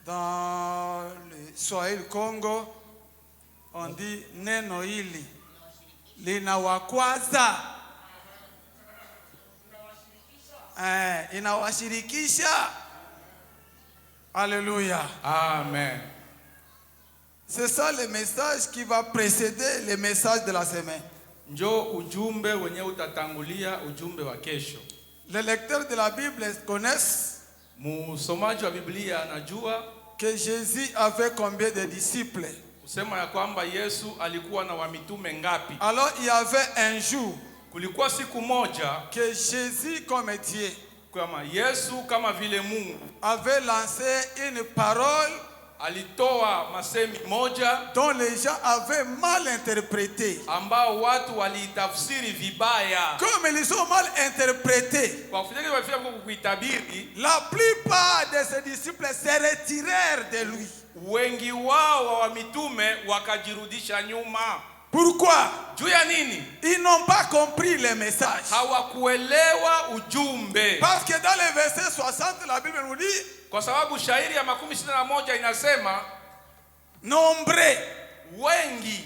Dans le Swahili Congo, on dit neno hili linawakwaza, inawashirikisha. Alléluia. Amen. C'est ça le message qui va précéder le message de la semaine. Njo ujumbe wenye utatangulia ujumbe wa kesho. Les lecteurs de la Bible connaissent Musomaji wa Biblia anajua que Jésus avait combien de disciples. Usema ya kwamba Yesu alikuwa na wamitume ngapi? Alors il y avait un jour Kulikuwa siku moja que Jésus comme Dieu kama Yesu kama vile Mungu avait lancé une parole alitoa masemi moja dont les gens avaient mal interprété. ambao watu waliitafsiri vibaya. Comme ils ont mal interprété, Kwa kufikiri wafia kuitabiri, la plupart de ses disciples se retirèrent de lui. wengi wao wa mitume wakajirudisha nyuma. Pourquoi? Juu ya nini? Ils n'ont pas compris le message. Hawakuelewa ujumbe. Parce que dans le verset 60, la Bible nous dit, Kwa sababu shairi ya 61 inasema nombreux wengi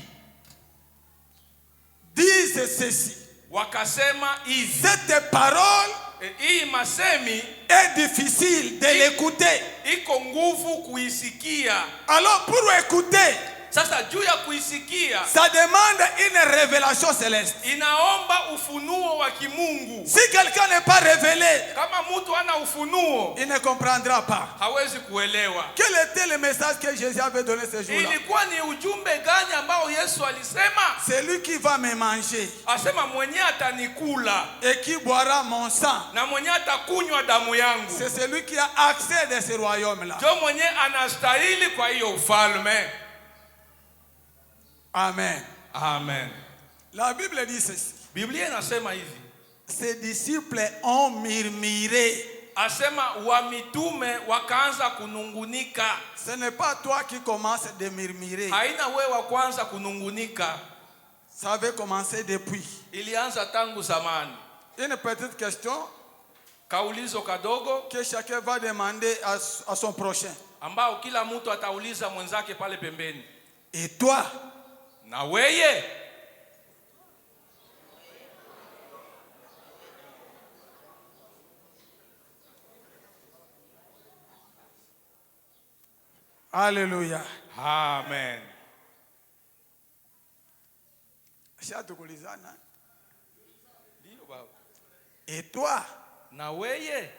disent ceci. wakasema hivi. Cette parole Hii masemi est difficile de l'écouter. iko nguvu kuisikia. Alors pour écouter, Sasa juu ya kuisikia ça demande une révélation céleste. inaomba ufunuo wa kimungu. Si quelqu'un n'est pas révélé, Kama mtu ana ufunuo il ne comprendra pas. hawezi kuelewa. Quel était le message que Jésus avait donné ce jour-là? Ilikuwa ni ujumbe gani ambao Yesu alisema? Celui qui va me manger Asema mwenye atanikula et qui boira mon sang, na mwenye atakunywa damu yangu c'est celui qui a accès de ce royaume-là. ndio mwenye anastahili kwa hiyo ufalme. Amen. Amen. La Bible dit ceci. Biblia inasema hivi. Ses disciples ont murmuré. Asema wa mitume wakaanza kunungunika. Ce n'est pas toi qui commences de murmurer. Haina wewe wa kwanza kunungunika. Ça avait commencé depuis. Ilianza tangu zamani. Une petite question Kaulizo kadogo que chacun va demander à son prochain. ambao kila mtu atauliza mwenzake pale pembeni. Et toi? Na weye? Alléluia. Amen. Ndio baba. Et toi? Na weye?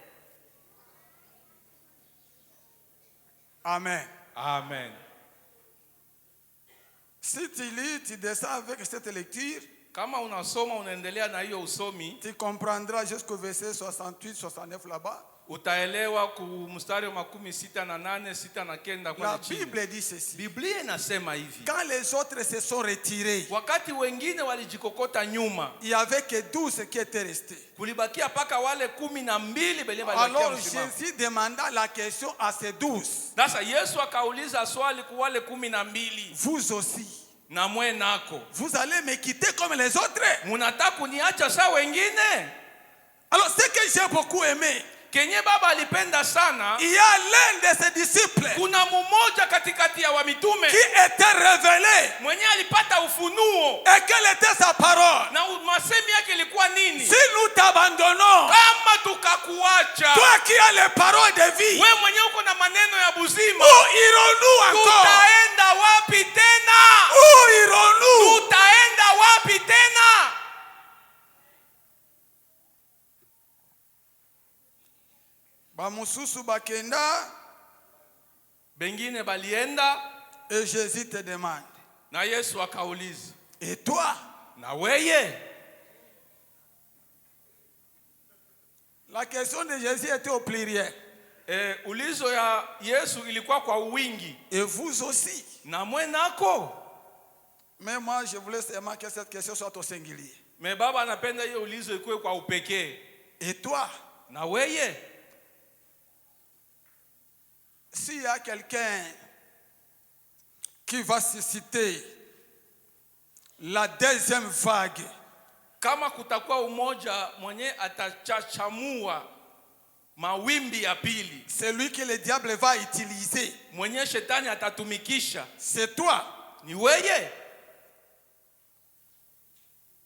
Amen. Amen. Si tu lis, tu descends avec cette lecture, Kama unasoma unaendelea na hiyo usomi, tu comprendras jusqu'au verset 68, 69 là-bas. utaelewa ku mstari wa 68, 69 kwa La chini. Bible dit ceci. Biblia inasema hivi. Quand les autres se sont retirés, Wakati wengine walijikokota nyuma, il n'y avait que 12 qui étaient restés. kulibakia paka wale 12 benye Alors balibakia msimamo. Jésus demanda la question à ces 12. Sasa Yesu akauliza swali kwa wale 12. Vous aussi, Na mwe nako, vous allez me quitter comme les autres? munataka kuniacha saa wengine? Alors ce que j'ai beaucoup aimé, Kenye baba alipenda sana, il y a l'un de ses disciples kuna mmoja katikati ya wamitume qui était révélé. mwenye alipata ufunuo. Et quelle était sa parole? Na masemi yake ilikuwa nini? Si nous t'abandonnons, Kama tukakuacha, toi qui as les paroles de vie, wewe mwenye uko na maneno ya buzima, où irons-nous encore? tutaenda wapi tena? Où irons-nous? Tutaenda wapi tena? Bamususu bakenda, Bengine balienda et Jésus te demande, na Yesu akauliza, et toi? na weye? La question de Jésus était au pluriel. Ulizo ya Yesu ilikuwa kwa wingi. Et vous aussi? Na mwe nako? Mais moi, je voulais seulement que cette question soit au singulier. Me baba anapenda hiyo ulizo ikuwe kwa upekee. Et toi? Na weye? S'il y a quelqu'un qui va susciter la deuxième vague, Kama kutakuwa umoja mwenye atachachamua mawimbi ya pili. Celui que le diable va utiliser, Mwenye shetani atatumikisha c'est toi. ni weye.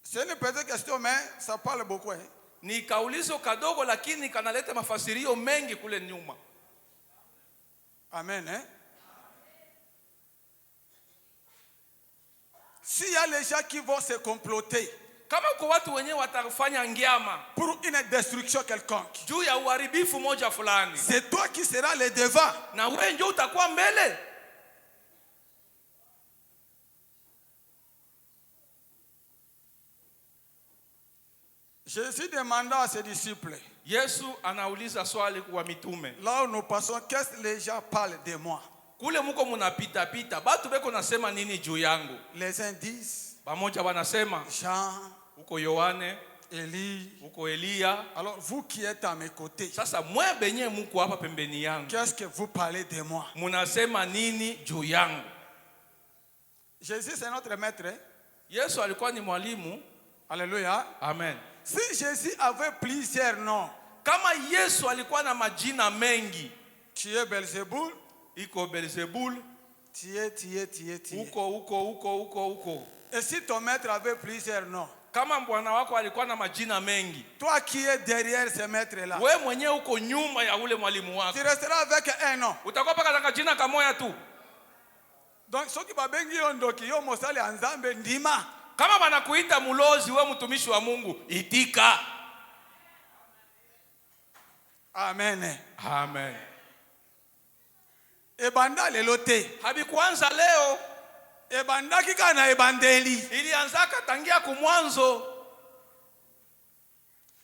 C'est une petite question, mais ça parle beaucoup. Hein? Ni kaulizo kadogo lakini kanaleta mafasirio mengi kule nyuma. Amen. Hein? S'il y a les gens qui vont se comploter Kama kwa watu wenyewe watafanya ngiama pour une destruction quelconque, juu ya uharibifu moja fulani, c'est toi qui seras le devant. na wewe ndio utakuwa mbele. Jésus demanda à ses disciples, Yesu anauliza swali kwa mitume. là où nous passons, qu'est-ce que les gens parlent de moi? Kule muko munapita pita, batu beko nasema nini juu yangu? Les uns disent Bamoja wanasema Jean, uko Yohane, Élie. uko Elia. Alors vous qui êtes à mes côtés, Sasa mwe benye muko hapa pembeni yangu, qu'est-ce que vous parlez de moi? munasema nini juu yangu? Jésus c'est notre maître. Hein? Yesu alikuwa ni mwalimu. Alléluia. Amen. Si Jésus avait plusieurs noms, Kama Yesu alikuwa na majina mengi, tu es Belzéboul, iko Beelzebul, tu es. uko. Et si ton maître avait plusieurs noms, Kama bwana wako alikuwa na majina mengi, toi qui es derrière ce maître-là, we mwenyewe uko nyuma ya ule mwalimu wako, tu resteras avec un nom. utakuwa paka taka jina kamoya tu. Donc, ceux qui babengi yondoki yo mosali anzambe ndima. Kama banakuita mulozi, we mtumishi wa Mungu, itika. Amen. Amen. Ebanda lelote. Habikuanza leo, Ebanda kika na ebandeli. ilianzaka tangia kumwanzo.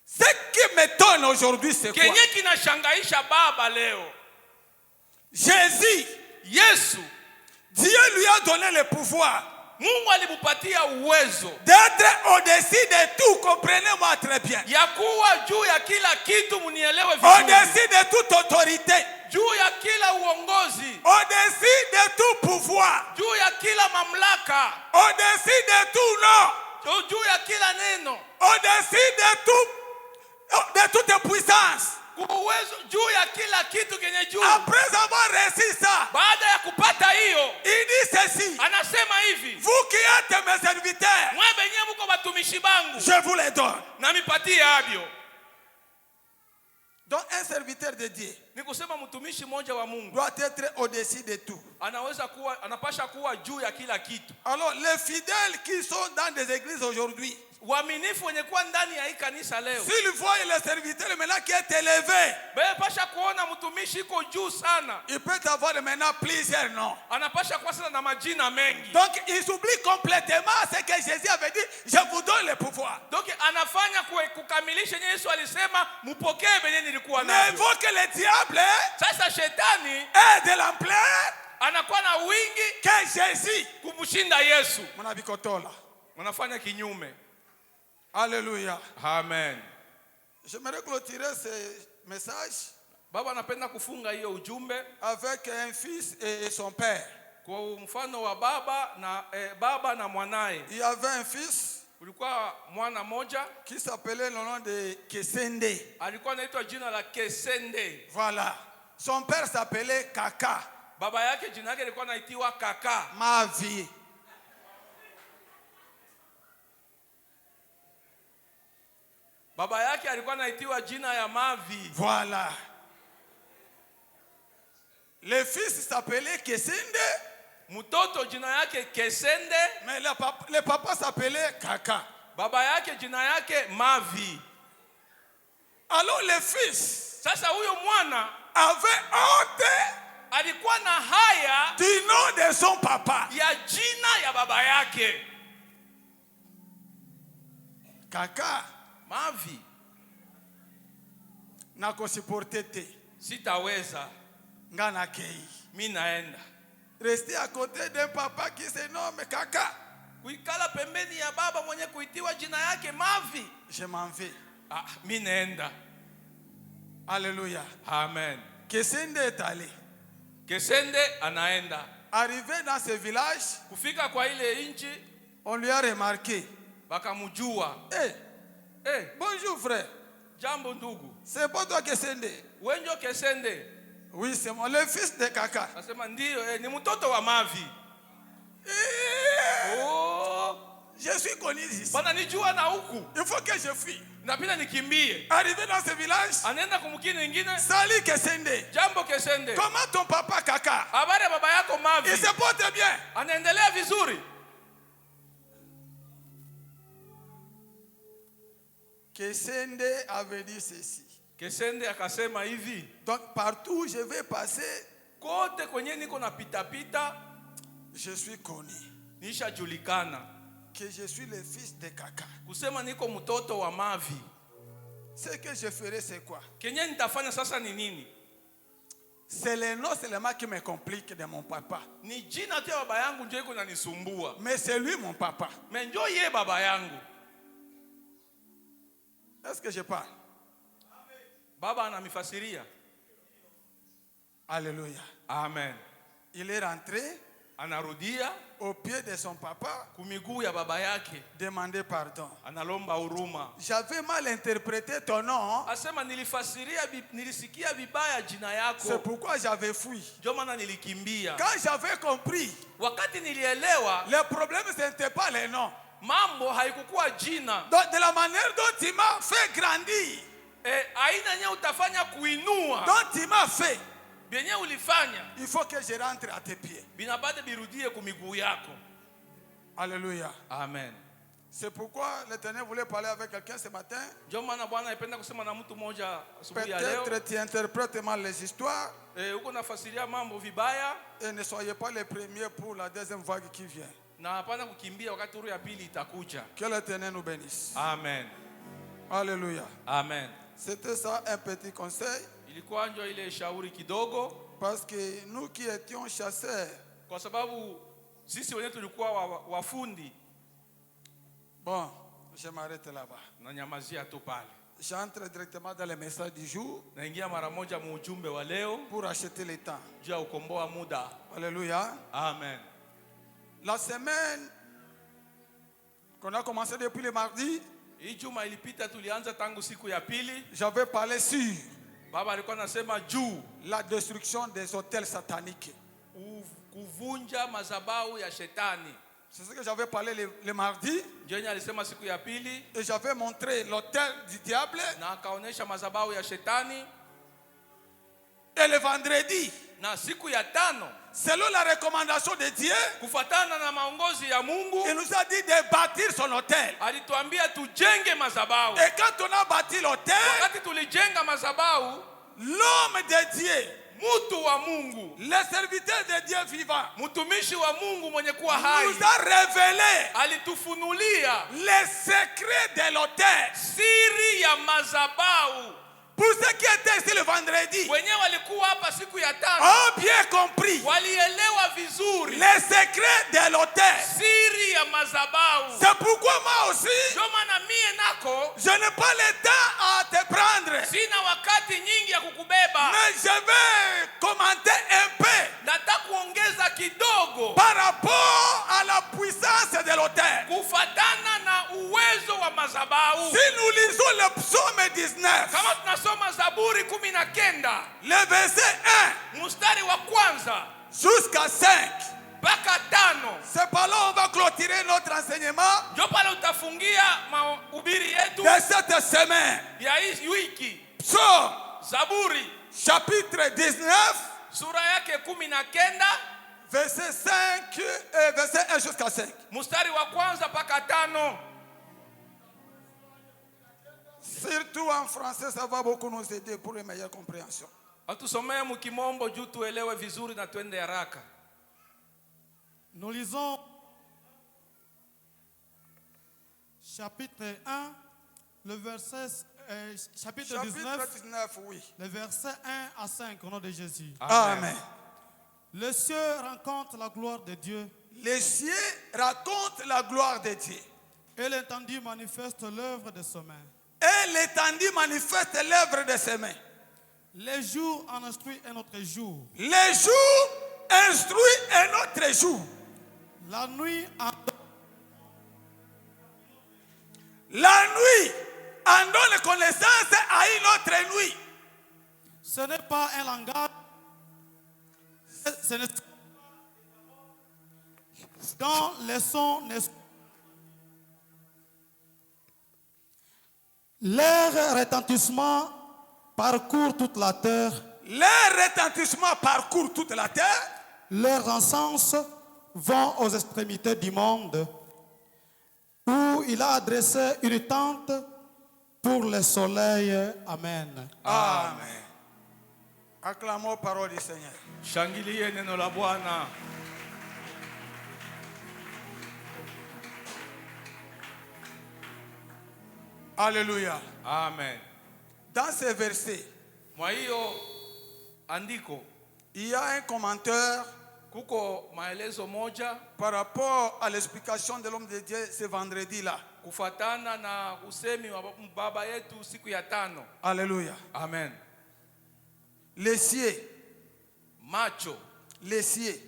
Ce qui m'étonne aujourd'hui, c'est quoi? Kenye kinashangaisha baba leo, Jésus, Yesu, Dieu lui a donné le pouvoir Mungu alimupatia uwezo d'être au-dessus de tout. Comprenez-moi très bien. ya kuwa juu ya kila kitu, munielewe vizuri. Au-dessus de toute autorité. Juu ya kila uongozi, Au-dessus de tout pouvoir. juu ya kila mamlaka, Au-dessus de tout nom. juu ya kila neno, Au-dessus de toute puissance. uwezo juu ya kila kitu kenye juu. Après avoir reçu ça, Baada ya kupata hiyo, il dit ceci. anasema hivi, Vous qui êtes mes serviteurs, mwe benye muko batumishi bangu, je vous les donne. na mipatie abyo. Donc un serviteur de Dieu Ni kusema mtumishi mmoja wa Mungu doit être au-dessus de tout. anapasha kuwa juu ya kila kitu. Alors les fidèles qui sont dans des églises aujourd'hui, Waaminifu wenye kuwa ndani ya hii kanisa leo, s'ils voient le serviteur maintenant qui est élevé, bebe pasha kuona mtumishi iko juu sana, il peut avoir maintenant plusieurs noms. anapasha kuwa sana na majina mengi. Donc ils oublient complètement ce que Jésus avait dit, je vous donne le pouvoir. Donc anafanya kukamilisha yenye Yesu alisema mupokee benye nilikuwa nayo. Mais que le diable Sasa shetani est de l'ampleur anakuwa na wingi que Jésus. kumshinda Yesu. Mnabikotola. Wanafanya kinyume. Alléluia. Amen. J'aimerais clôturer ce message Baba anapenda kufunga hiyo ujumbe avec un fils et son père. kwa mfano wa baba na mwanae. Il y avait un fils Kulikuwa mwana moja qui s'appelait le nom de Kesende. alikuwa anaitwa jina la Kesende. Voilà. Son père s'appelait Kaka. Baba yake jina yake alikuwa anaitwa Kaka. Ma vie. Baba yake alikuwa anaitwa jina ya Mavi. Voilà. Le fils s'appelait Kesende, Mtoto jina yake Kesende, mais le papa s'appelait Kaka. baba yake jina yake Mavi. Alors le fils Sasa huyo mwana avait honte alikuwa na haya du nom de son papa. ya jina ya baba yake. Kaka Mavi, nako supporté te. sitaweza, Ngana kei. mimi naenda. Rester à côté d'un papa qui se nomme Kaka. Kuikala pembeni ya baba mwenye kuitiwa jina yake Mavi. Je m'en vais. Mimi naenda. Alléluia. Amen. Kesende est allé. Kesende anaenda. Arrivé dans ce village, Kufika kwa ile inchi on lui a remarqué. bakamujua. Hey, bonjour frère. Jambo ndugu. C'est pas toi Kesende. Wenjo Kesende. Oui, c'est moi, le fils de Kaka. Nasema ndio, ni mtoto wa Mavi. Oh, je suis connu ici. Bana nijua na huku. Il faut que je fuis. Napenda nikimbie. Arrivé dans ce village. Anaenda kumkini nyingine. Salut Kesende. Jambo Kesende. Comment ton papa Kaka? Habari ya baba yako Mavi. Il se porte bien. Anaendelea vizuri. Kesende avait dit ceci. Kesende akasema hivi. Donc partout où je vais passer, kote kwenye niko na pita pita, je suis connu. Nisha julikana. Que je suis le fils de Kaka. Kusema niko mtoto wa Mavi. Ce que je ferai c'est quoi? Kenye nitafanya sasa ni nini? C'est le nom seulement qui me complique de mon papa. Ni jina tu ya baba yangu ndio iko nanisumbua. Mais c'est lui mon papa. Mais ndio yeye baba yangu. Est-ce que je parle? Baba anamifasiria. Alléluia. Amen. Il est rentré. Anarudia au pied de son papa, kumiguu ya baba yake, demander pardon. Analomba huruma. J'avais mal interprété ton nom. Asema nilisikia vibaya jina yako. C'est pourquoi j'avais fui. Ndio maana nilikimbia. Quand j'avais compris, wakati nilielewa, le problème ce n'était pas les noms. Mambo haikukuwa jina. Donc de la manière dont tu m'as fait grandir, aina nye utafanya kuinua, dont tu m'as fait, benye ulifanya, il faut que je rentre à tes pieds. Binabade birudie kumiguu yako. Alléluia. Amen. C'est pourquoi l'Éternel voulait parler avec quelqu'un ce matin. Peut-être tu interprètes mal les histoires. Et ne soyez pas les premiers pour la deuxième vague qui vient. Que l'Éternel nous bénisse. Amen. Alléluia. Amen. C'était ça un petit conseil. Parce que nous qui étions chasseurs, bon, je m'arrête là-bas. J'entre directement dans le message du jour pour acheter le temps. Alléluia. Amen. La semaine qu'on a commencé depuis le mardi, j'avais parlé sur la destruction des hôtels sataniques. C'est ce que j'avais parlé le mardi. Et j'avais montré l'hôtel du diable. Et le vendredi, selon la recommandation de Dieu, il nous a dit de bâtir son hôtel. Et quand on a bâti l'hôtel, l'homme de Dieu, le serviteur de Dieu vivant, nous a révélé les secrets de l'hôtel. Pour ceux qui étaient ici le vendredi, ont bien compris les secrets de l'autel. C'est pourquoi moi aussi, je n'ai pas le temps à te prendre. Mais je vais commenter un peu par rapport à la puissance de l'autel. Si nous lisons le psaume 19, le verset 1 jusqu'à 5, c'est par là on va clôturer notre enseignement de cette semaine. Psaume chapitre 19, verset 5 et verset 1 jusqu'à 5. Surtout en français, ça va beaucoup nous aider pour une meilleure compréhension. Nous lisons chapitre 1, le verset, chapitre 19, oui. le verset 1 à 5 au nom de Jésus. Amen. Les cieux rencontrent la gloire de Dieu. Les cieux racontent la gloire de Dieu. Et l'étendue manifeste l'œuvre de ses mains. Et l'étendue manifeste l'œuvre de ses mains. Les jours en instruit un autre jour. Les jours instruit un autre jour. La nuit en donne connaissance une autre nuit. Ce n'est pas un langage. Ce n'est quand les sons ne... Leur retentissement parcourt toute la terre. Leur retentissement parcourt toute la terre. Leurs encens vont aux extrémités du monde, où il a adressé une tente pour le soleil. Amen. Amen. Acclamons parole du Seigneur. Shangilie neno la Bwana. Alléluia. Amen. Dans ces versets, Mwa hiyo andiko il y a un commentaire kuko maelezo moja par rapport à l'explication de l'homme de Dieu ce vendredi-là. kufatana na usemi wa baba yetu siku ya tano. Alléluia. Amen. Les cieux, Macho, les cieux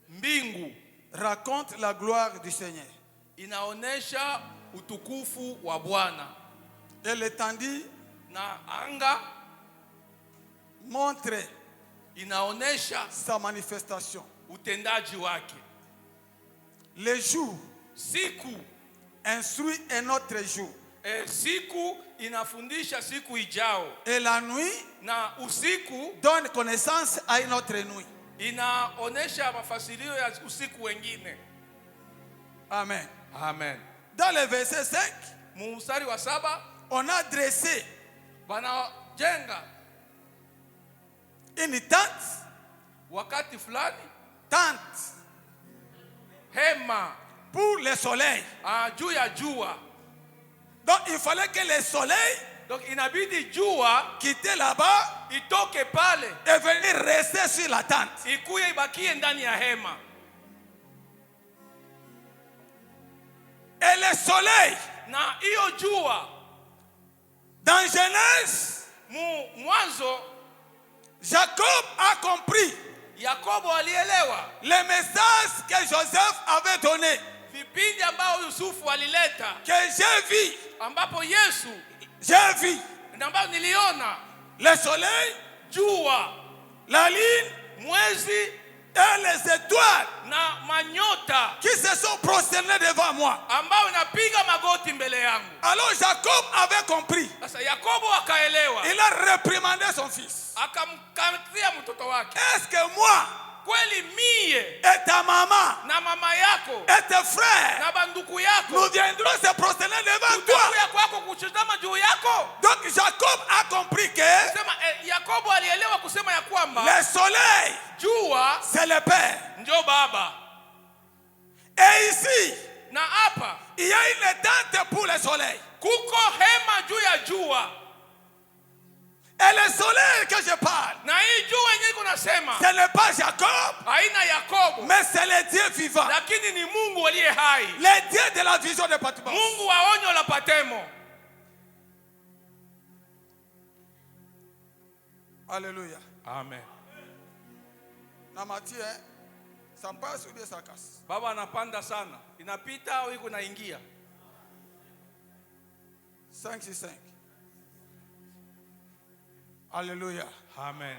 mbingu racontent la gloire du Seigneur. inaonesha utukufu wa Bwana. Et l'étendue Na anga montre inaonesha sa manifestation. utendaji wake. Le jour Siku instruit un autre jour. siku inafundisha siku ijao, Et la nuit na usiku donne connaissance à une autre nuit. inaonesha mafasirio ya usiku wengine. Amen. Amen. Dans le verset 5, Mstari wa 7 on a dressé wanajenga une tente, wakati fulani tente hema pour le soleil. juu ya jua. Donc il fallait que le soleil Donc inabidi jua quitte là-bas itoke pale et venir rester sur la tente. ikuye ibakie ndani ya hema. Et le soleil, Na hiyo jua dans Genèse, mwanzo Jacob a compris Yakobo alielewa le message que Joseph avait donné, vipindi ambao Yusufu alileta, que j'ai vu, ambapo Yesu j'ai vu na ambao niliona le soleil, jua, la lune mwezi et les étoiles na manyota qui se sont prosternés devant moi. ambao inapiga magoti mbele yangu. Alors Jacob avait compris. Sasa Yakobo akaelewa, Il a réprimandé son fils. akamkatia mtoto wake, Est-ce que moi kweli mie et ta maman na mama yako et tes frères, na banduku nous yako viendrons se prosterner devant toi? tutakuya kwako kuchutama juu yako? Donc Jacob a compris que Sema Yakobo alielewa kusema ya kwamba le soleil, jua c'est le Père. ndio baba, Et ici, na hapa il y a une tente pour le soleil. kuko hema juu ya jua. Et le soleil que je parle, Na hii jua yenyewe kunasema ce n'est pas Jacob, haina Yakobo, mais c'est le Dieu vivant. lakini ni Mungu aliye hai, Le Dieu de la vision de Patmos. Mungu wa onyo la Patemo. Alléluia. Amen. Na Matthieu, ça passe ou bien ça casse? Baba anapanda sana, inapita au iko naingia? 5-6-5. Alléluia. Amen.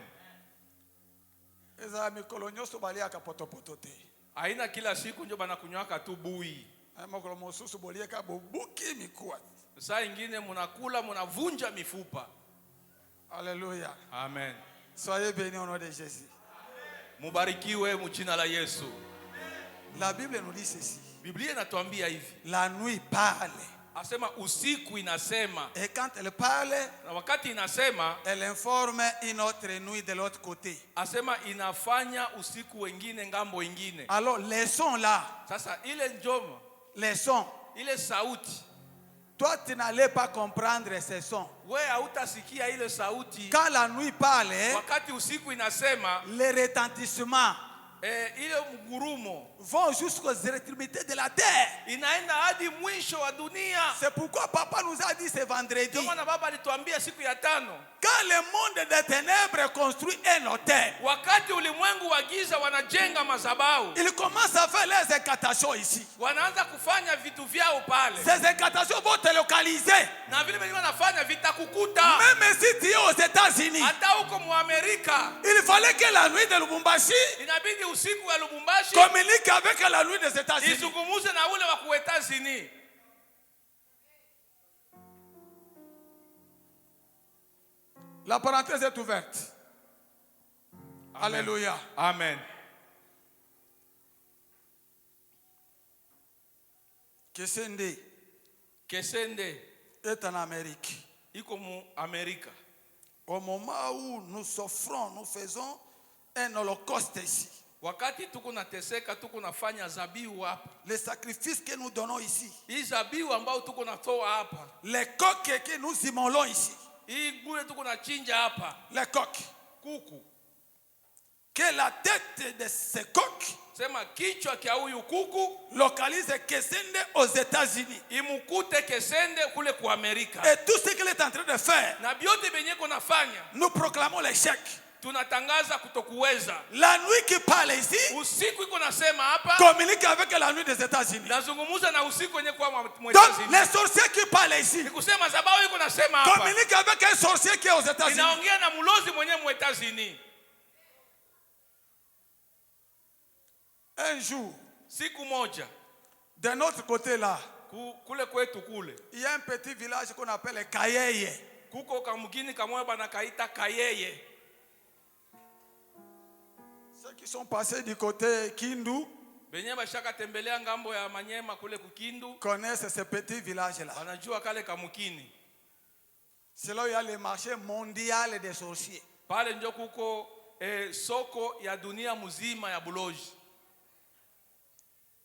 Eza mikolo nyoso baliaka potopoto te. Haina kila siku ndio banakunywaka tu bui. Makolo mosusu boliaka bobuki mikuwa. Saa ingine munakula munavunja mifupa. Alléluia. Amen. Soyez bénis au nom de Jésus. Mubarikiwe mjina la Yesu. La Bible nous dit ceci. Biblia inatuambia hivi. La nuit parle. Asema usiku inasema. Et quand elle parle, Na wakati inasema, elle informe une autre nuit de l'autre côté. asema inafanya usiku wengine ngambo ingine. Alors les sons là, Sasa ile njoma, les sons, ile sauti, toi tu n'allais pas comprendre ces sons. we hautasikia ile sauti. Quand la nuit parle, Wakati usiku inasema, les retentissements ile mgurumo vont jusqu'aux extrémités de la terre. inaenda hadi mwisho wa dunia. C'est pourquoi papa nous a dit ce vendredi, Ndio maana baba alituambia siku ya tano, Quand le monde des ténèbres construit un hôtel, wakati ulimwengu wa giza wanajenga madhabahu, il commence à faire les incantations ici. wanaanza kufanya vitu vyao pale. Ces incantations vont te localiser. Na vile vile wanafanya vitakukuta. Même si tu es aux États-Unis, hata huko muamerika, il fallait que la nuit de Lubumbashi inabidi usiku wa Lubumbashi communique avec la nuit des États-Unis. izungumuze na ule wa kuetazini. La parenthèse est ouverte. Amen. Alléluia. Amen. Kesende est en Amérique. iko mu Amerika. Au moment où nous souffrons, nous faisons un holocauste ici. Wakati tuko nateseka, tuko nafanya zabihu hapa. Les sacrifices que nous donnons ici, Hii zabihu ambao tuko natoa hapa, les coqs que nous immolons ici, hii bure tuko nachinja hapa, les coqs, kuku. que la tête de ces coqs Sema kichwa kia huyu kuku localise Kesende aux États-Unis. imukute Kesende kule ku Amerika. Et tout ce qu'il est en train de faire, Na biote benye konafanya, nous proclamons l'échec. tunatangaza kutokuweza. La nuit qui parle ici Usiku iko nasema hapa, communique avec la nuit des États-Unis. nazungumuza na usiku wenye kwa Donc mwetazini. les sorciers qui parlent ici Ni kusema zabao iko nasema hapa, communique avec un sorcier qui est aux États-Unis. inaongea na mulozi mwenye mwetazini. Un jour, Siku moja, de notre côté là, kule kwetu kule, il y a un petit village qu'on appelle Kayeye. kuko kamugini kamoya bana kaita Kayeye. Ceux qui sont passés du côté Kindu Benye bashaka tembelea ngambo ya Manyema kule kukindu, connaissent ce petit village là. wanajua kale kamukini. C'est là où il y a le marché mondial des sorciers. Pale ndio kuko soko ya dunia mzima ya buloji.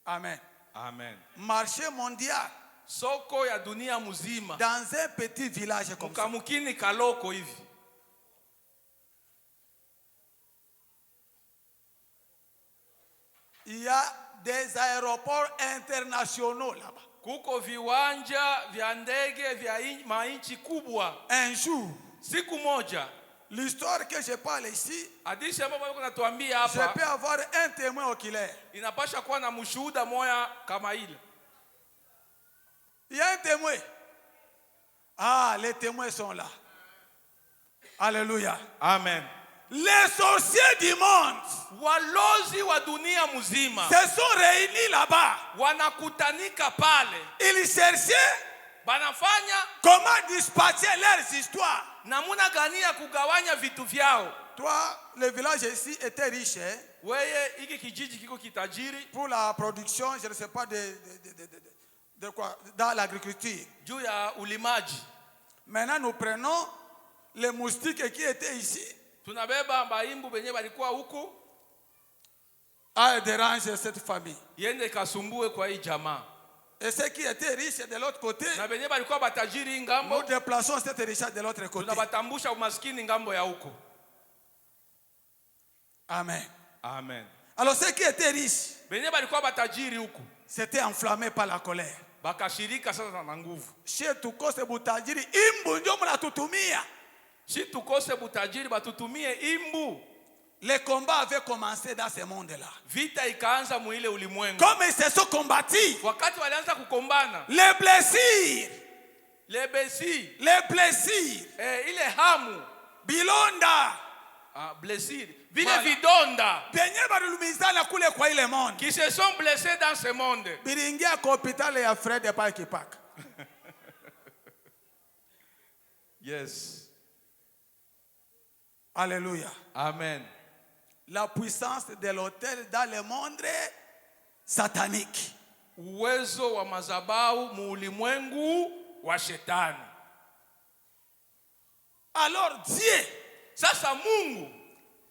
Amen. Amen. Marché mondial Soko ya dunia mzima dans un petit village comme ça. kamukini kaloko hivi. Il y a des aéroports internationaux là-bas. Kuko viwanja vya ndege vya mainchi kubwa. Un jour, Siku moja, l'histoire que je parle ici, hadithi ambayo bado natuambia je hapa, peux avoir un témoin oculaire. inapasha kuwa na mshuhuda moya kama ile. Il y a un témoin. Ah, les témoins sont là. Alléluia. Amen. Les sorciers du monde Walozi wa dunia mzima se sont réunis là-bas. wanakutanika pale, Ils cherchaient banafanya comment dispatcher leurs histoires. namuna gani ya kugawanya vitu vyao. Toi, le village ici était riche hein, Weye hiki kijiji kiko kitajiri pour la production, je ne sais pas de quoi, dans l'agriculture. juu ya ulimaji. Maintenant, nous prenons les moustiques qui étaient ici Tunabeba baimbu benye balikuwa huku à déranger cette famille. yende kasumbue kwa hii jamaa. Et ceux qui étaient riches de l'autre côté, Na benye balikuwa batajiri nous ngambo, déplaçons cette richesse de l'autre côté. tunabatambusha umaskini ngambo ya huko. Amen. Amen. Alors ceux qui étaient riches, Benye balikuwa batajiri huku c'était enflammé par la colère. bakashirika sasa na nguvu. Chez tukose butajiri imbu ndio mnatutumia. Si tukose butajiri batutumie imbu. Les combats avaient commencé dans ce monde-là. Vita ikaanza muile ulimwengu. Comme ils se sont combattus, Wakati walianza kukombana, les blessures, les blessures, ile hamu, bilonda, blessure, vile Voilà. vidonda benye balumizana kule kwa ile monde. qui se sont blessés dans ce monde. Biringia kwa hospitali ya Fred Park Park. Yes. Alléluia. Amen. La puissance de l'autel dans le monde satanique. Uwezo wa mazabau muulimwengu wa shetani. Alors Dieu Sasa Mungu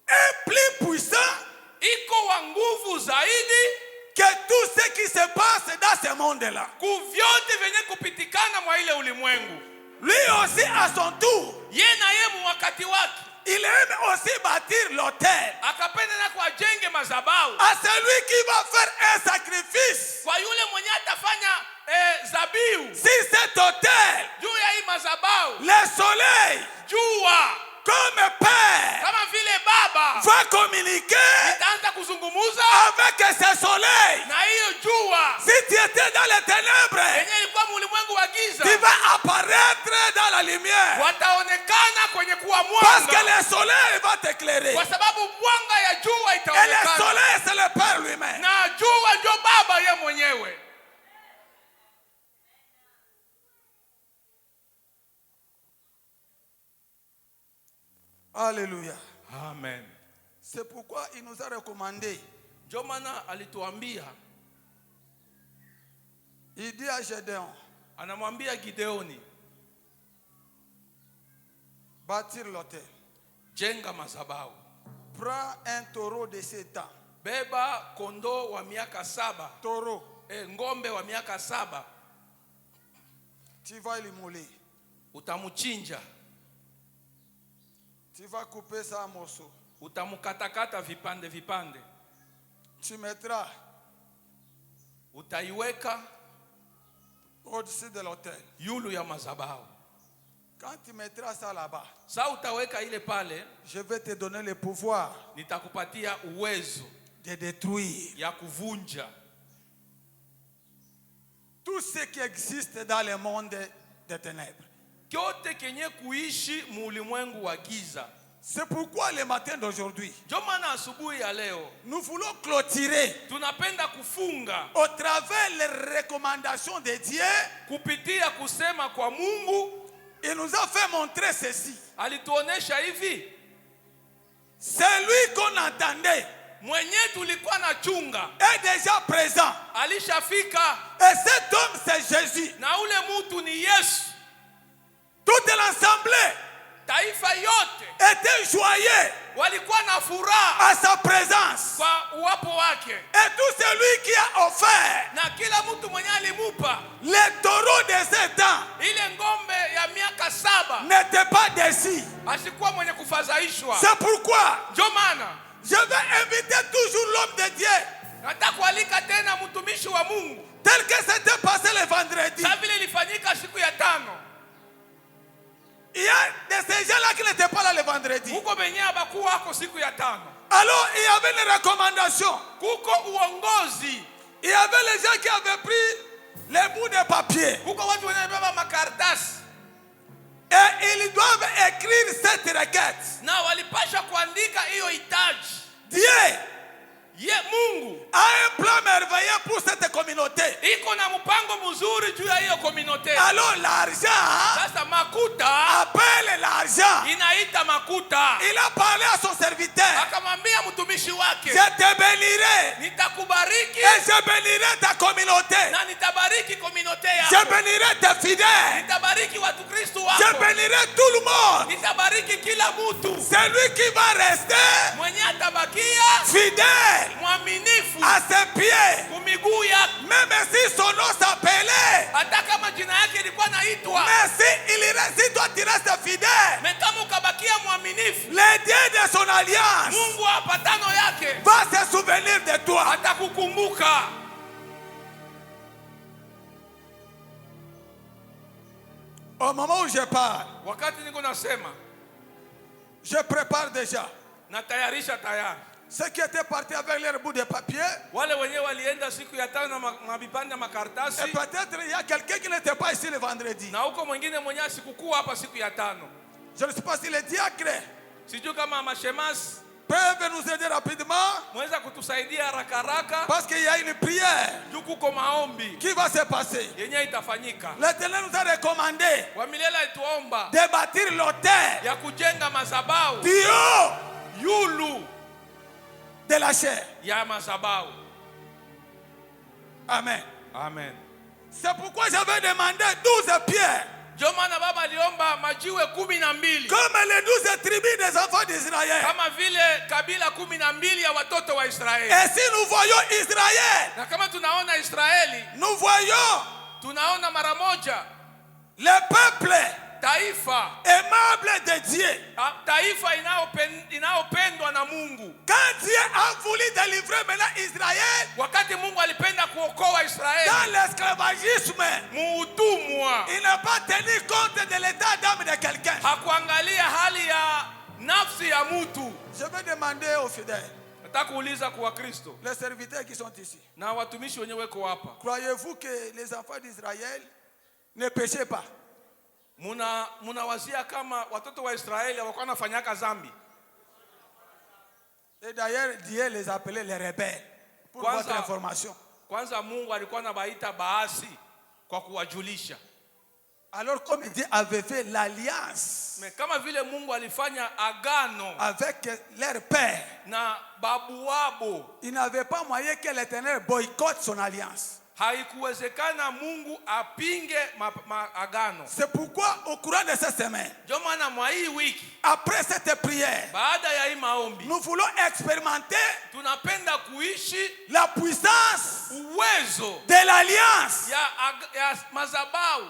est plus puissant iko wa nguvu zaidi que tout ce qui se passe dans ce monde-là. kuvyote venye kupitikana mwa ile ulimwengu. Lui aussi à son tour, Ye na ye mu wakati wake il aime aussi bâtir l'autel. akapenda na kuajenge mazabau À celui qui va faire un sacrifice kwa yule mwenye atafanya zabiu sur cet autel, juu ya hii mazabau. le soleil, jua comme père kama vile baba va communiquer itaanza kuzungumuza avec ce soleil. na hiyo jua. Si tu étais dans les ténèbres, Yenye ilikuwa ulimwengu wa giza, tu vas apparaître dans la lumière. wataonekana kwenye kuwa Parce que mwanga, le soleil va t'éclairer. kwa sababu mwanga ya jua Et le itaonekana. soleil, c'est le Père lui-même. Na jua ndio baba ye mwenyewe. Alléluia. Amen. C'est pourquoi il nous a recommandé. Ndio maana alituambia, Il dit à Gédéon, anamwambia Gideoni, bâtir l'autel. jenga madhabahu. Prends un taureau de 7 ans. Beba kondoo wa miaka 7. Taureau. Ngombe wa miaka 7. Tu vas l'immoler. Utamuchinja. Tu vas couper ça en morceaux. Utamukatakata vipande vipande. Tu mettras Utaiweka au-dessus de l'autel. yulu ya madhabahu. Quand tu mettras ça là-bas, Sa utaweka ile pale, je vais te donner le pouvoir nitakupatia uwezo de détruire ya kuvunja tout ce qui existe dans le monde des ténèbres. kyote kenye kuishi muulimwengu wa giza. C'est pourquoi le matin d'aujourd'hui, Ndio maana asubuhi ya leo nous voulons clôturer tunapenda kufunga au travers les recommandations de Dieu. kupitia kusema kwa Mungu. Il nous a fait montrer ceci. Alituonesha hivi, Celui qu'on entendait mwenye tulikuwa na chunga est déjà présent. alishafika, Et cet homme, c'est Jésus. na ule mutu ni Yesu. Toute l'assemblée Taifa yote était joyeux walikuwa na furaha à sa présence. kwa uwapo wake, Et tout celui qui a offert na kila mtu mwenye alimupa les taureaux de 7 ans ile ngombe ya miaka 7 n'était pas déçu. asikuwa mwenye kufadhaishwa. C'est pourquoi Ndio maana je vais inviter toujours l'homme de Dieu, nataka kualika tena mtumishi wa Mungu, tel que c'était passé le vendredi. kama vile ilifanyika siku ya 5. Il y a de ces gens-là qui n'étaient pas là le vendredi. Kuko benye abakuwa wako siku ya 5. Alors il y avait les recommandations. Kuko uongozi. Il y avait les gens qui avaient pris les bouts de papier. Kuko watu wenye beba makaratasi. Et ils doivent écrire cette requête. Na walipasha kuandika hiyo hitaji. Dieu Mungu a un plan merveilleux pour cette communauté. iko na mpango mzuri juu ya hiyo communauté. Alors l'argent Sasa makuta appelle l'argent. inaita makuta. Il a parlé à son serviteur. Akamwambia mtumishi wake, Je te bénirai nitakubariki et je bénirai ta communauté. na nitabariki communauté Je yako. bénirai tes fidèles. Nitabariki watu Kristo Je wako. bénirai tout le monde. Nitabariki kila mtu. Celui qui va rester Mwenye atabakia fidèle mwaminifu à ses pieds, kumiguu yake, même si son nom s'appelait, hata kama jina yake ilikuwa naitwa, mais si toi tu restes fidèle, na kama ukabakia mwaminifu, le Dieu de son alliance Mungu wa patano yake va se souvenir de toi. atakukumbuka. Au moment où je parle, Wakati niko nasema, je prépare déjà. natayarisha tayari. Ceux qui étaient partis avec leur bout de papier, Wale wenyewe walienda siku ya 5 na mabipande ya et makaratasi, peut-être il y a quelqu'un qui n'était pas ici le vendredi. na huko mwingine mwenye asikukuwa hapa siku ya 5. Je ne sais pas si les diacres Sijui kama mashemasi peuvent nous aider rapidement, mweza kutusaidia haraka haraka, parce qu'il y a une prière juu kuko maombi qui va se passer. yenye itafanyika. L'Éternel nous a recommandé Wamilela alituomba de bâtir l'autel ya kujenga madhabahu du haut yulu de la chair. ya madhabahu. Amen. Amen. C'est pourquoi j'avais demandé 12 pierres, Ndio maana baba aliomba majiwe 12 comme les 12 tribus des enfants d'Israël. kama vile kabila 12 ya watoto wa Israeli. Et si nous voyons Israël, Na kama tunaona Israeli, nous voyons tunaona mara moja le peuple taifa aimable de Dieu. Taifa inayopendwa na Mungu. Quand Dieu a voulu délivrer maintenant Israël, wakati Mungu alipenda kuokoa Israeli dans l'esclavagisme, muutumwa, il n'a pas tenu compte de l'état d'âme de quelqu'un. hakuangalia hali ya nafsi ya mtu. Je vais demander aux fidèles, nataka kuuliza kwa Kristo, les serviteurs qui sont ici, na watumishi wenyewe weko hapa, croyez-vous que les enfants d'Israël ne péchaient pas? Munawazia kama watoto wa Israeli walikuwa wanafanyaka zambi? Et d'ailleurs Dieu les appelait les rebelles. Pour votre information. Kwanza Mungu alikuwa anabaita baasi kwa kuwajulisha. Alors comme Dieu avait fait l'alliance, mais kama vile Mungu alifanya agano avec leur père na babu wabo, il n'avait pas moyen que l'Éternel boycotte son alliance. haikuwezekana Mungu apinge agano. C'est pourquoi au courant de cette semaine, ndio maana mwa hii wiki, après cette prière, baada ya hii maombi, nous voulons expérimenter tunapenda kuishi la puissance, uwezo de l'alliance, ya mazabau,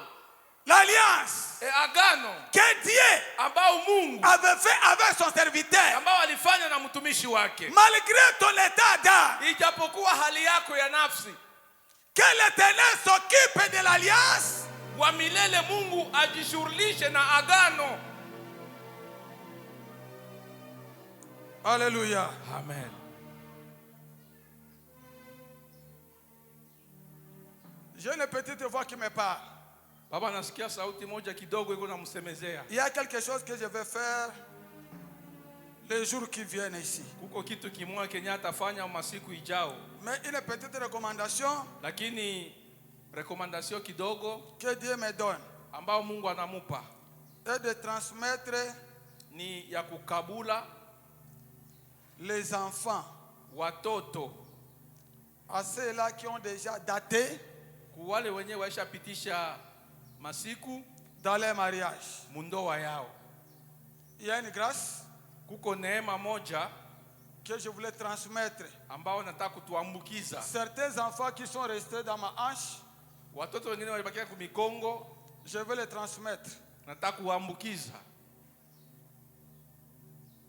l'alliance agano que Dieu ambao Mungu avait fait avec son serviteur, ambao alifanya na mtumishi wake. malgré ton état d'âme, ijapokuwa hali yako ya nafsi, que l'Éternel s'occupe de l'alliance, wa milele Mungu ajishughulishe na agano. Alléluia. Amen. J'ai une petite voix qui me parle. Baba, nasikia sauti moja kidogo iko namsemezea. Il y a quelque chose que je vais faire les jours qui viennent ici. Kuko kitu kimoja Kenya atafanya masiku ijao. Mais une petite recommandation, lakini recommandation kidogo que Dieu me donne, ambao Mungu anamupa, est de transmettre ni ya kukabula les enfants, watoto, à ceux-là qui ont déjà daté, kuwale wenye waishapitisha masiku dans les mariages. mundoa yao. Il y a une grâce kuko neema moja que je voulais transmettre. ambao nataka kutuambukiza. Certains enfants qui sont restés dans ma hanche, watoto wengine walibakia kumikongo, je vais les transmettre. nataka kuambukiza.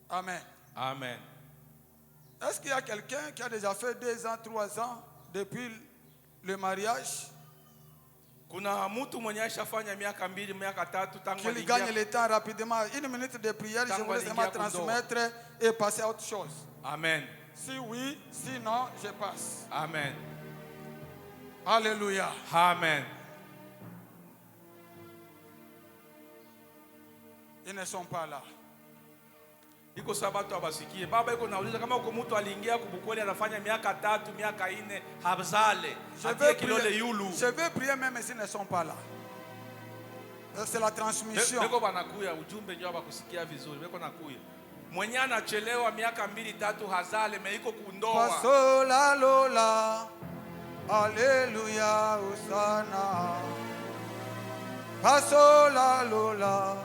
Amen. Amen. Est-ce qu'il y a quelqu'un qui a déjà fait 2 ans, 3 ans depuis le mariage, kuna mtu mwenye ashafanya miaka 2, miaka 3 tangu qu'il gagne le temps rapidement? Une minute de prière, je voulais seulement transmettre et passer à autre chose. Amen. Si oui, sinon, je passe. Amen. Alléluia. Amen. Ils ne sont pas là. Iko sabato abasikie. Baba iko nauliza kama uko mtu aliingia kubukweli anafanya miaka 3, miaka 4 habzale. Je vais prier même s'ils ne sont pas là. C'est la transmission. Beko banakuya ujumbe njoo bakusikia vizuri. Beko nakuya. Mwenye anachelewa miaka 2, 3 hazale meiko kundoa. Pasola lola. Alléluia Hosanna. Pasola lola.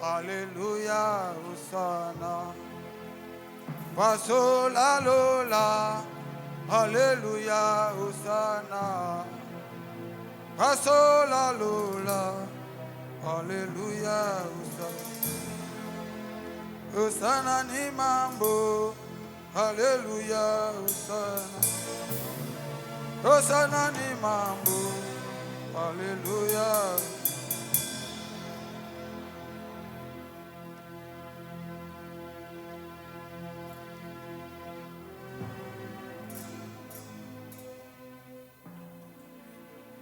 Alléluia Hosanna. Pasola lola. Alléluia Hosanna. Pasola lola. Alléluia Hosanna. Hosanna ni mambo. Alléluia Hosanna. Hosanna ni mambo. Alléluia.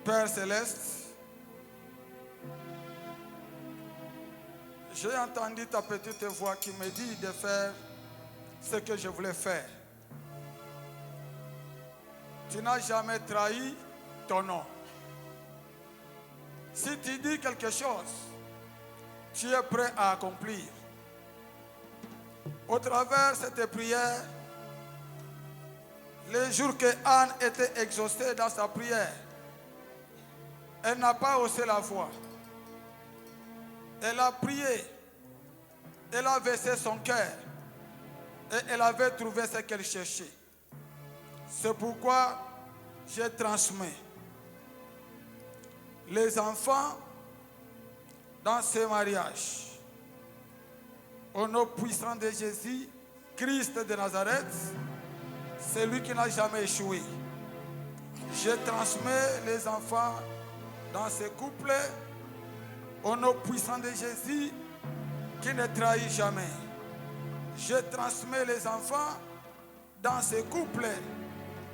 Père Céleste, j'ai entendu ta petite voix qui me dit de faire ce que je voulais faire. Tu n'as jamais trahi ton nom. Si tu dis quelque chose, tu es prêt à accomplir. Au travers de cette prière, les jours que Anne était exaucée dans sa prière, elle n'a pas haussé la voix. Elle a prié. Elle a versé son cœur. Et elle avait trouvé ce qu'elle cherchait. C'est pourquoi je transmets. Les enfants dans ce mariage. Au nom puissant de Jésus, Christ de Nazareth, celui qui n'a jamais échoué. Je transmets les enfants dans ce couple au nom puissant de Jésus qui ne trahit jamais. Je transmets les enfants dans ce couple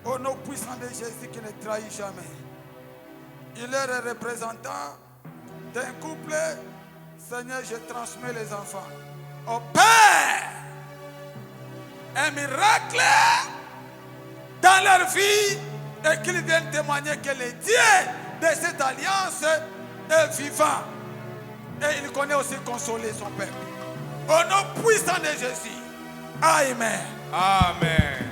au nom puissant de Jésus qui ne trahit jamais. Il est le représentant d'un couple. Seigneur, je transmets les enfants au Père. Un miracle dans leur vie et qu'ils viennent témoigner que le Dieu de cette alliance est vivant. Et il connaît aussi consoler son peuple. Au nom puissant de Jésus. Amen. Amen.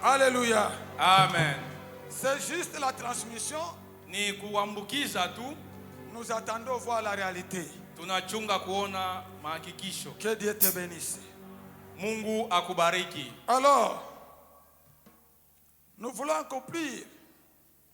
Alléluia. Amen. C'est juste la transmission. Ni kuambukiza tu. Nous attendons voir la réalité. Tunachunga kuona mahakikisho. Que Dieu te bénisse. Mungu akubariki. Alors, nous voulons accomplir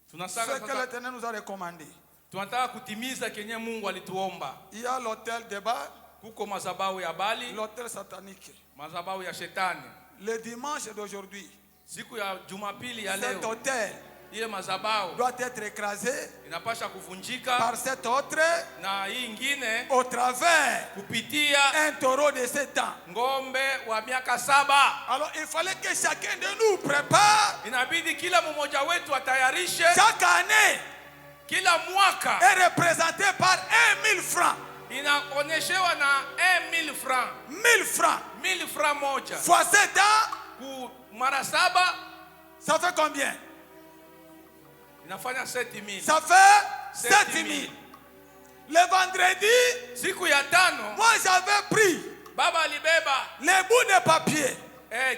ce Tunasaka que l'Éternel nous a recommandé. tunataka kutimiza kenye Mungu alituomba. Il y a l'autel de Baal, Kuko mazabau ya Bali, l'autel satanique. mazabau ya shetani. Le dimanche d'aujourd'hui, Siku ya Jumapili ya cet leo, autel ile mazabau doit être écrasé inapasha kuvunjika par cet autre na hii ingine au travers kupitia un taureau de 7 ans. ngombe wa miaka 7. Alors il fallait que chacun de nous prépare. Inabidi kila mmoja wetu atayarishe. Chaque année Kila mwaka est représenté par 1000 francs. inaoneshewa na 1000 francs. 1000 francs. 1000 francs moja. Fois 7 ans, Ku mara 7 ça fait combien? inafanya 7000. Ça fait 7000. Le vendredi, Siku ya tano moi j'avais pris baba alibeba les bouts de papier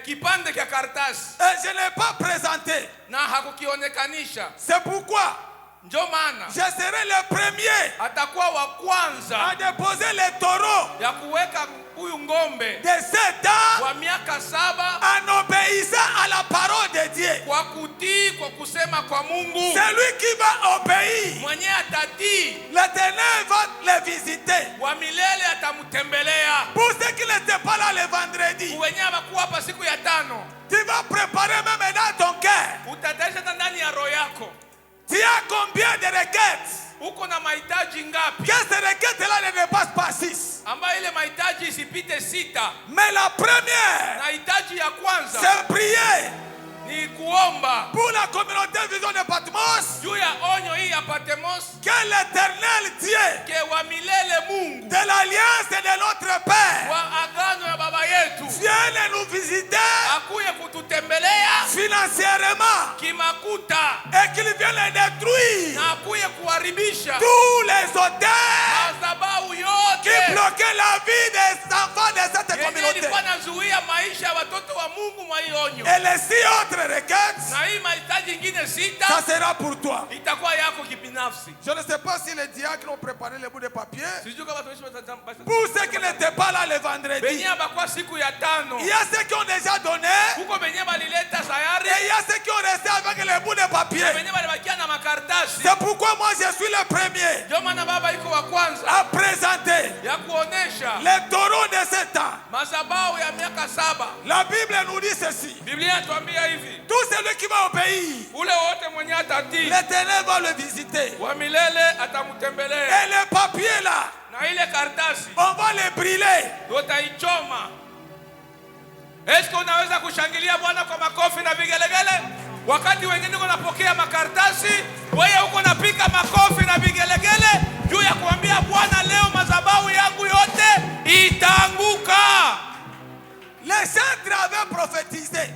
kipande cha karatasi et je n'ai pas présenté. na hakukionekanisha. C'est pourquoi Ndio maana je serai le premier atakuwa wa à kwanza déposer les taureaux ya kuweka huyu ngombe de 7 ans wa miaka 7 en obéissant à la parole de Dieu. kwa kutii, kwa kusema kwa Mungu. Celui qui va obéir, Mwenye atatii l'Éternel va le visiter. wa milele atamtembelea. Pour ceux qui n'étaient pas là le vendredi, Wenye hawakuwa hapa siku ya tano, tu vas préparer même dans ton cœur. utataisha hata ndani ya roho yako. Tu as combien de requêtes? Uko na mahitaji ngapi? Que ces requêtes-là ne dépassent pas 6. Ambayo ile mahitaji isipite 6. Mais la première, Na hitaji ya kwanza c'est prier ni kuomba pour la communauté Vision de Patmos, juu ya onyo hii ya Patmos, que l'Éternel Dieu ke wa milele Mungu de l'Alliance de notre Père wa agano ya baba yetu vienne nous visiter akuye kututembelea financièrement kimakuta et qu'il vienne détruire na akuye kuharibisha tous les auteurs madhabahu qui yote bloquaient la vie des enfants de cette yenye communauté. ilikuwa nazuia maisha ya watoto wa Mungu mwa hii onyo. Et les 6 autres requêtes, Na hii mahitaji ingine ça 6 sera pour toi. itakuwa yako kibinafsi. Je ne sais pas si les diacres ont préparé les bouts de papier. Sijui kama Pour ceux qui n'étaient pas là le vendredi, benye bakwa siku ya tano, il y a ceux qui ont déjà donné kuko benye balileta et sayari, il y a ceux qui ont resté avec les bouts de papier. benye balibakia na makaratasi. C'est pourquoi moi je suis le premier Ndio maana baba iko wa kwanza à présenter ya kuonesha les taureaux de 7 ans. mazabao ya miaka 7. La Bible nous dit ceci. Biblia inatuambia hivi, Tout celui qui va obéir, ule wote mwenye atatii l'Éternel va le visiter. wa milele atamtembelea. Et les papiers là, Na ile karatasi on va les brûler. tutaichoma. Esko unaweza kushangilia Bwana kwa makofi na vigelegele? Wakati wengine wanapokea makaratasi, wewe uko napika makofi na vigelegele juu ya kuambia Bwana, leo madhabahu yangu yote itaanguka. Les centres avaient prophétisé.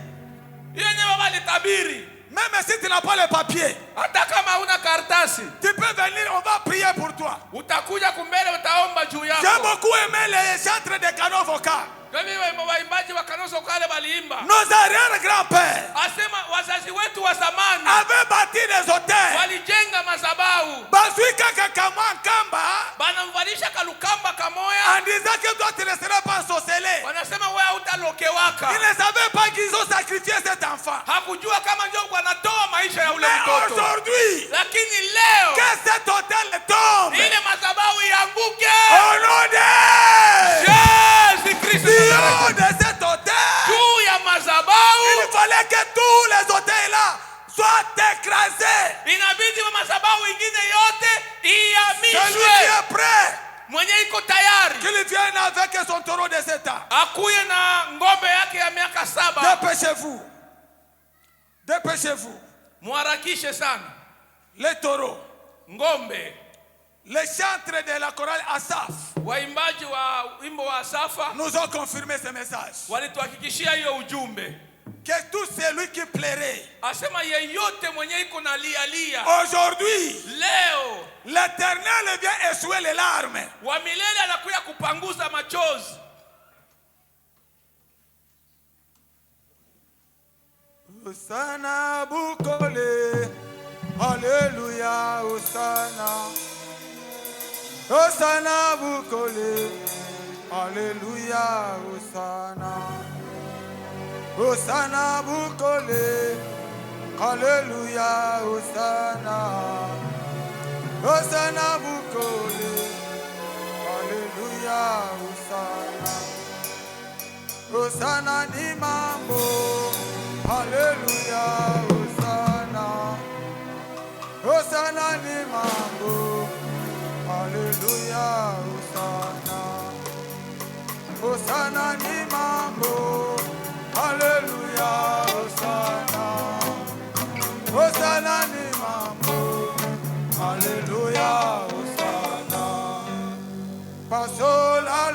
Hiyo ndio baba alitabiri. Même si tu n'as pas le papier, hata kama una karatasi, tu peux venir, on va prier pour toi. utakuja kumbele, utaomba juu J'ai yako. beaucoup aimé les chantres des canaux vocaux. Waimbaji wa Kanoso kale waliimba. Nos arrière-grands-pères Asema wazazi wetu wa zamani avaient bâti des hôtels. walijenga madhabahu. Bazwika kakamwa kamba Banamvalisha kalukamba kamoya. en disant que toi tu ne seras pas sorcelé. Wanasema wewe hutalokewaka. Ils ne savaient pas qu'ils ont sacrifié cet enfant. Hakujua kama ndio wanatoa maisha ya ule Mais mtoto. aujourd'hui, Lakini leo que cet hôtel tombe ile madhabahu ianguke. au nom de Yesu Kristo. Dieu de cet hôtel. Juu ya madhabahu Il fallait que tous les hôtels là soient écrasés. inabidi madhabahu ingine yote Celui qui ihamishwe. est prêt, Mwenye iko tayari qu'il vienne avec son taureau de 7 ans. akuye na ngombe yake ya miaka 7. Dépêchez-vous. Dépêchez-vous. Muharakishe sana. Les taureaux, Ngombe, les chantres de la chorale Asaf waimbaji wa wimbo wa Asafa nous ont confirmé ce message. walituhakikishia hiyo ujumbe. Que tout celui qui plairait, Asema yeyote mwenye iko na lia aujourd'hui, leo l'Éternel vient essuyer les larmes. wa milele anakuya kupanguza machozi. Hosanna Bukole, Alléluia, Hosanna. Hosanna Bukole, Alléluia, Hosanna. Hosanna Bukole, Alléluia, Hosanna. Hosanna Bukole, Alléluia, Hosanna. Hosanna ni mambo, Alléluia, Hosanna. Hosanna ni mambo, Alléluia, Hosanna. Hosanna ni mambo, Alléluia, Hosanna. Hosanna ni mambo, Alléluia, Hosanna. Paso la